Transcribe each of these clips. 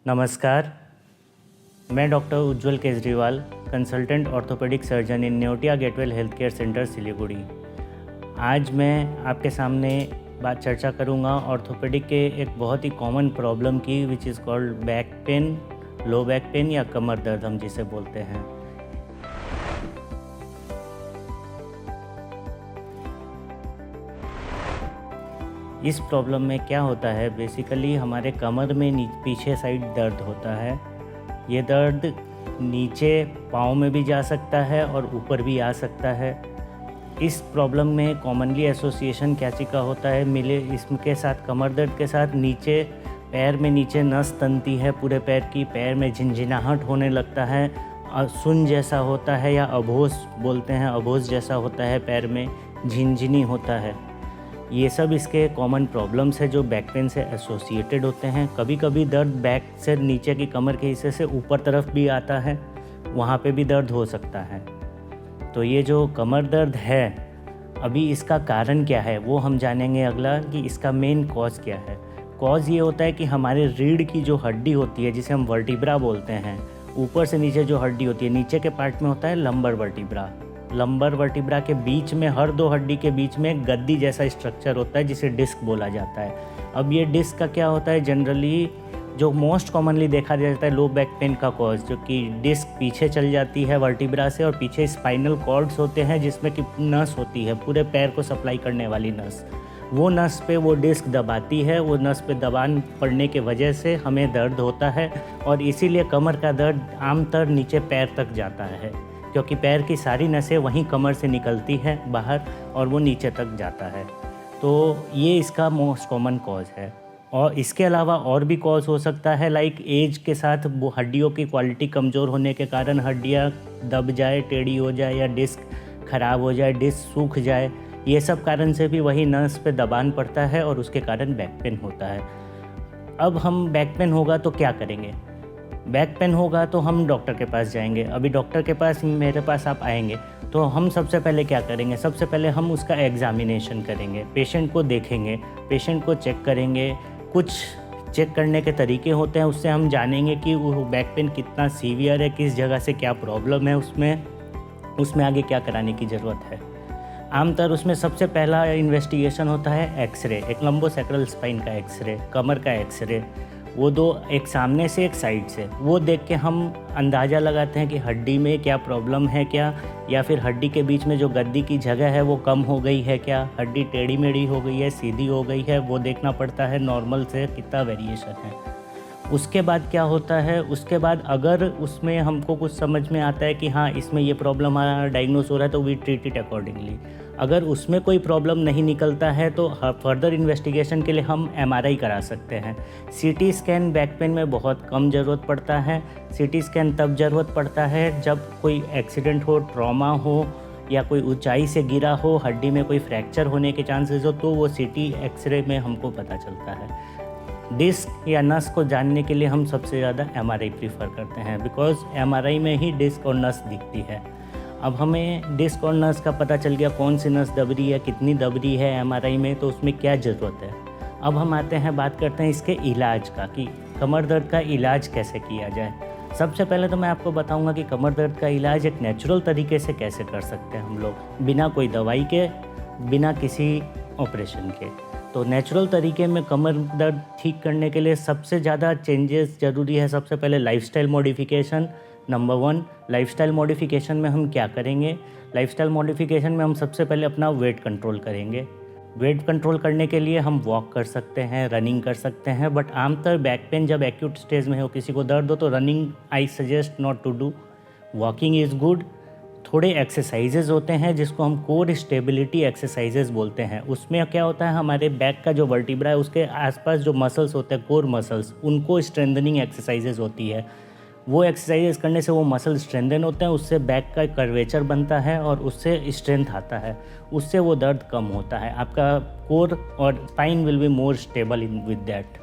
नमस्कार, मैं doctor Ujjwal Kejriwal, consultant orthopaedic surgeon in Neotia Getwell health care centre Siliguri. आज मैं आपके सामने चर्चा करूंगा ऑर्थोपेडिक के एक बहुत ही कॉमन प्रॉब्लम की, विच is called back pain, low back pain या कमर दर्द हम जिसे बोलते हैं। इस प्रॉब्लम में क्या होता है, बेसिकली हमारे कमर में पीछे साइड दर्द होता है। ये दर्द नीचे पाँव में भी जा सकता है और ऊपर भी आ सकता है। इस प्रॉब्लम में कॉमनली एसोसिएशन क्या चीज़ का होता है, मिले इसके साथ कमर दर्द के साथ नीचे पैर में नीचे नस तनती है पूरे पैर की, पैर में झिनझिनाहट होने लगता है, सुन जैसा होता है या अभोस बोलते हैं, अभोस जैसा होता है, पैर में झिनझिनी होता है। ये सब इसके कॉमन प्रॉब्लम्स है जो बैक पेन से एसोसिएटेड होते हैं। कभी कभी दर्द बैक से नीचे की कमर के हिस्से से ऊपर तरफ भी आता है, वहाँ पे भी दर्द हो सकता है। तो ये जो कमर दर्द है, अभी इसका कारण क्या है वो हम जानेंगे अगला, कि इसका मेन कॉज क्या है। कॉज ये होता है कि हमारे रीढ़ की जो हड्डी होती है, जिसे हम वर्टिब्रा बोलते हैं, ऊपर से नीचे जो हड्डी होती है, नीचे के पार्ट में होता है लंबर वर्टिब्रा। लंबर वर्टिब्रा के बीच में, हर दो हड्डी के बीच में गद्दी जैसा स्ट्रक्चर होता है जिसे डिस्क बोला जाता है। अब ये डिस्क का क्या होता है, जनरली जो मोस्ट कॉमनली देखा जाता है लो बैक पेन का कॉज, जो कि डिस्क पीछे चल जाती है वर्टिब्रा से, और पीछे स्पाइनल कॉर्ड्स होते हैं जिसमें कि नस होती है, पूरे पैर को सप्लाई करने वाली नस। वो नस पे वो डिस्क दबाती है, वो नस पे दबान पड़ने के वजह से हमें दर्द होता है, और इसीलिए कमर का दर्द आमतौर नीचे पैर तक जाता है, क्योंकि पैर की सारी नसें वहीं कमर से निकलती हैं बाहर और वो नीचे तक जाता है। तो ये इसका मोस्ट कॉमन कॉज है। और इसके अलावा और भी कॉज हो सकता है, लाइक एज के साथ वो हड्डियों की क्वालिटी कमज़ोर होने के कारण हड्डियाँ दब जाए, टेढ़ी हो जाए, या डिस्क ख़राब हो जाए, डिस्क सूख जाए। ये सब कारण से भी वही नस पे दबान पड़ता है और उसके कारण बैक पेन होता है। अब हम बैक पेन होगा तो क्या करेंगे? बैक पेन होगा तो हम डॉक्टर के पास जाएंगे। अभी डॉक्टर के पास मेरे पास आप आएंगे तो हम सबसे पहले क्या करेंगे, सबसे पहले हम उसका एग्ज़ामिनेशन करेंगे, पेशेंट को देखेंगे, पेशेंट को चेक करेंगे। कुछ चेक करने के तरीके होते हैं, उससे हम जानेंगे कि वो बैक पेन कितना सीवियर है, किस जगह से क्या प्रॉब्लम है, उसमें आगे क्या कराने की ज़रूरत है। आमतौर उसमें सबसे पहला इन्वेस्टिगेशन होता है एक्सरे, एक लंबोसेक्रल स्पाइन का एक्सरे, कमर का एक्सरे। वो दो, एक सामने से एक साइड से, वो देख के हम अंदाज़ा लगाते हैं कि हड्डी में क्या प्रॉब्लम है क्या, या फिर हड्डी के बीच में जो गद्दी की जगह है वो कम हो गई है क्या, हड्डी टेढ़ी मेढ़ी हो गई है, सीधी हो गई है, वो देखना पड़ता है, नॉर्मल से कितना वेरिएशन है। उसके बाद क्या होता है, उसके बाद अगर उसमें हमको कुछ समझ में आता है कि हाँ इसमें ये प्रॉब्लम हमारा डायग्नोस हो रहा है, तो वी ट्रीट इट अकॉर्डिंगली। अगर उसमें कोई प्रॉब्लम नहीं निकलता है तो फर्दर इन्वेस्टिगेशन के लिए हम एमआरआई करा सकते हैं। सीटी स्कैन बैक पेन में बहुत कम ज़रूरत पड़ता है। सीटी स्कैन तब ज़रूरत पड़ता है जब कोई एक्सीडेंट हो, ट्रॉमा हो, या कोई ऊंचाई से गिरा हो, हड्डी में कोई फ्रैक्चर होने के चांसेस हो, तो वो सीटी एक्सरे में हमको पता चलता है। डिस्क या नस को जानने के लिए हम सबसे ज़्यादा एमआरआई प्रीफर करते हैं, बिकॉज़ एमआरआई में ही डिस्क और नस दिखती है। अब हमें डिस्क और नस का पता चल गया, कौन सी नस दब रही है, कितनी दब रही है एमआरआई में, तो उसमें क्या ज़रूरत है। अब हम आते हैं, बात करते हैं इसके इलाज का, कि कमर दर्द का इलाज कैसे किया जाए। सबसे पहले तो मैं आपको बताऊंगा कि कमर दर्द का इलाज एक नेचुरल तरीके से कैसे कर सकते हैं हम लोग, बिना कोई दवाई के, बिना किसी ऑपरेशन के। तो नेचुरल तरीके में कमर दर्द ठीक करने के लिए सबसे ज़्यादा चेंजेस ज़रूरी है। सबसे पहले lifestyle modification, number 1। Lifestyle modification में हम क्या करेंगे, लाइफस्टाइल मॉडिफिकेशन में हम सबसे पहले अपना वेट कंट्रोल करेंगे। वेट कंट्रोल करने के लिए हम वॉक कर सकते हैं, रनिंग कर सकते हैं, बट आमतौर बैक पेन जब एक्यूट स्टेज में हो, किसी को दर्द हो, तो running I suggest not to do. Walking is good. थोड़े एक्सरसाइजेज होते हैं जिसको हम कोर स्टेबिलिटी एक्सरसाइजेज बोलते हैं। उसमें क्या होता है, हमारे बैक का जो वर्टिब्रा है उसके आसपास जो मसल्स होते हैं, कोर मसल्स, उनको स्ट्रेंथनिंग एक्सरसाइजेज होती है। वो एक्सरसाइजेज करने से वो मसल स्ट्रेंथन होते हैं, उससे बैक का कर्वेचर बनता है और उससे स्ट्रेंथ आता है, उससे वो दर्द कम होता है। आपका कोर और spine will be more stable in with that.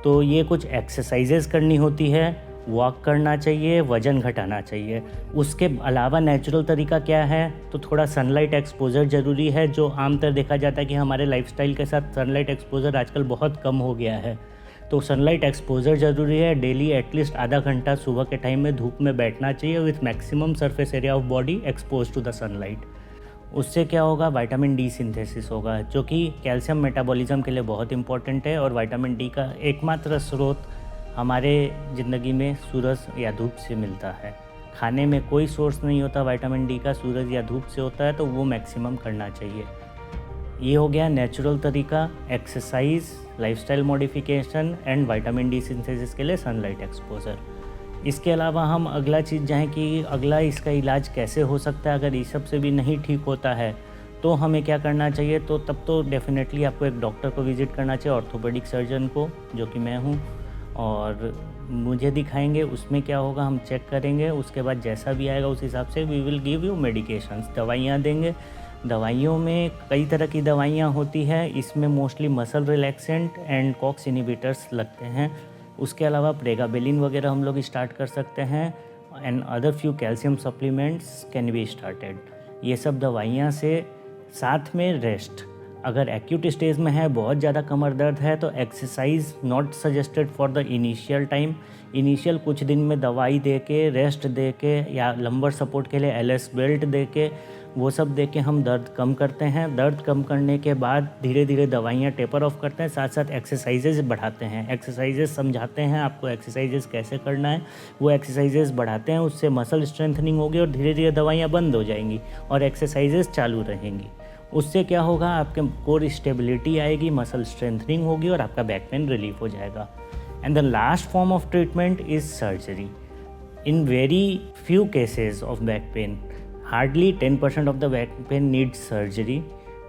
तो ये कुछ एक्सरसाइजेज करनी होती है, वॉक करना चाहिए, वज़न घटाना चाहिए। उसके अलावा नेचुरल तरीका क्या है, तो थोड़ा सनलाइट एक्सपोजर ज़रूरी है, जो आमतौर देखा जाता है कि हमारे लाइफस्टाइल के साथ सनलाइट एक्सपोजर आजकल बहुत कम हो गया है। तो सनलाइट एक्सपोजर ज़रूरी है। डेली एटलीस्ट आधा घंटा सुबह के टाइम में धूप में बैठना चाहिए with maximum surface area of body expose to the sunlight. उससे क्या होगा, विटामिन डी सिंथेसिस होगा, जो कि कैल्शियम मेटाबॉलिज्म के लिए बहुत इंपॉर्टेंट है। और विटामिन डी का एकमात्र स्रोत हमारे ज़िंदगी में सूरज या धूप से मिलता है। खाने में कोई सोर्स नहीं होता विटामिन डी का, सूरज या धूप से होता है, तो वो मैक्सिमम करना चाहिए। ये हो गया नेचुरल तरीका, exercise, lifestyle modification and vitamin D synthesis के लिए सनलाइट एक्सपोजर। इसके अलावा हम अगला चीज़ जाएँ कि अगला इसका इलाज कैसे हो सकता है। अगर इस सब से भी नहीं ठीक होता है तो हमें क्या करना चाहिए, तो तब तो डेफिनेटली आपको एक डॉक्टर को विज़िट करना चाहिए, ऑर्थोपेडिक सर्जन को, जो कि मैं हूँ, और मुझे दिखाएंगे। उसमें क्या होगा, हम चेक करेंगे, उसके बाद जैसा भी आएगा उस हिसाब से we will give you medications, दवाइयाँ देंगे। दवाइयों में कई तरह की दवाइयाँ होती हैं, इसमें mostly muscle relaxant and COX inhibitors लगते हैं। उसके अलावा प्रेगाबेलिन वगैरह हम लोग स्टार्ट कर सकते हैं and other few calcium supplements can be started. ये सब दवाइयाँ से साथ में रेस्ट, अगर एक्यूट स्टेज में है, बहुत ज़्यादा कमर दर्द है, तो exercise not suggested for the initial time. Initial कुछ दिन में दवाई दे के, रेस्ट दे के, या लंबर सपोर्ट के लिए एलएस बेल्ट दे के, वो सब दे के हम दर्द कम करते हैं। दर्द कम करने के बाद धीरे धीरे दवाइयाँ टेपर ऑफ करते हैं, साथ साथ एक्सरसाइजेज बढ़ाते हैं। एक्सरसाइजेज समझाते हैं आपको एक्सरसाइजेज कैसे करना है, वो एक्सरसाइजेज बढ़ाते हैं, उससे मसल स्ट्रेंथनिंग होगी और धीरे धीरे दवाइयाँ बंद हो जाएंगी और एक्सरसाइजेज चालू रहेंगी। उससे क्या होगा, आपके कोर स्टेबिलिटी आएगी, मसल स्ट्रेंथनिंग होगी और आपका बैक पेन रिलीफ हो जाएगा। And the last form of treatment is surgery. In very few cases of back pain, hardly 10% of the back pain needs surgery.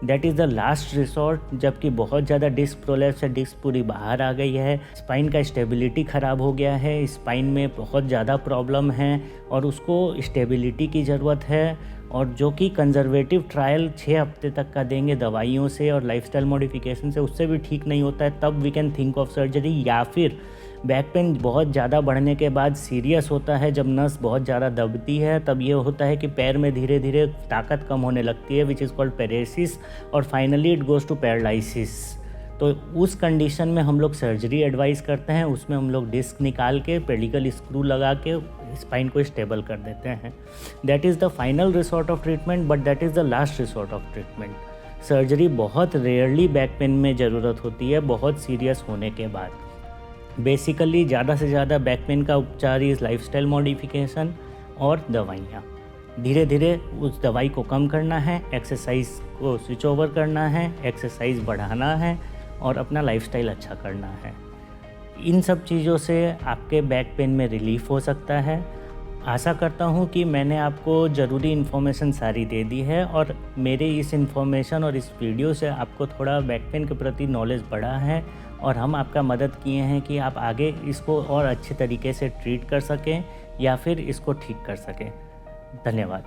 That is the last resort, जबकि बहुत ज़्यादा disc prolapse है, disc पूरी बाहर आ गई है, स्पाइन का stability ख़राब हो गया है, स्पाइन में बहुत ज़्यादा प्रॉब्लम है और उसको स्टेबिलिटी की ज़रूरत है, और जो कि कंजर्वेटिव ट्रायल 6 हफ्ते तक का देंगे दवाइयों से और लाइफस्टाइल मॉडिफिकेशन से, उससे भी ठीक नहीं होता है, तब we can think of surgery. या फिर बैक पेन बहुत ज़्यादा बढ़ने के बाद सीरियस होता है, जब नस बहुत ज़्यादा दबती है, तब ये होता है कि पैर में धीरे धीरे ताकत कम होने लगती है, विच इज़ कॉल्ड पेरेसिस, और finally it goes to paralysis. तो उस कंडीशन में हम लोग सर्जरी एडवाइस करते हैं। उसमें हम लोग डिस्क निकाल के पेडिकल स्क्रू लगा के स्पाइन को स्टेबल कर देते हैं। That is the final resort of treatment, but that is the last resort of treatment. Surgery बहुत रेयरली बैक पेन में ज़रूरत होती है, बहुत सीरियस होने के बाद। बेसिकली ज़्यादा से ज़्यादा बैक पेन का उपचार इज़ लाइफस्टाइल मॉडिफिकेशन और दवाइयाँ। धीरे धीरे उस दवाई को कम करना है, एक्सरसाइज को स्विच ओवर करना है, एक्सरसाइज बढ़ाना है और अपना लाइफस्टाइल अच्छा करना है। इन सब चीज़ों से आपके बैक पेन में रिलीफ हो सकता है। आशा करता हूँ कि मैंने आपको ज़रूरी इन्फॉर्मेशन सारी दे दी है और मेरे इस इन्फॉर्मेशन और इस वीडियो से आपको थोड़ा बैक पेन के प्रति नॉलेज बढ़ा है और हम आपका मदद किए हैं कि आप आगे इसको और अच्छे तरीके से ट्रीट कर सकें या फिर इसको ठीक कर सकें। धन्यवाद।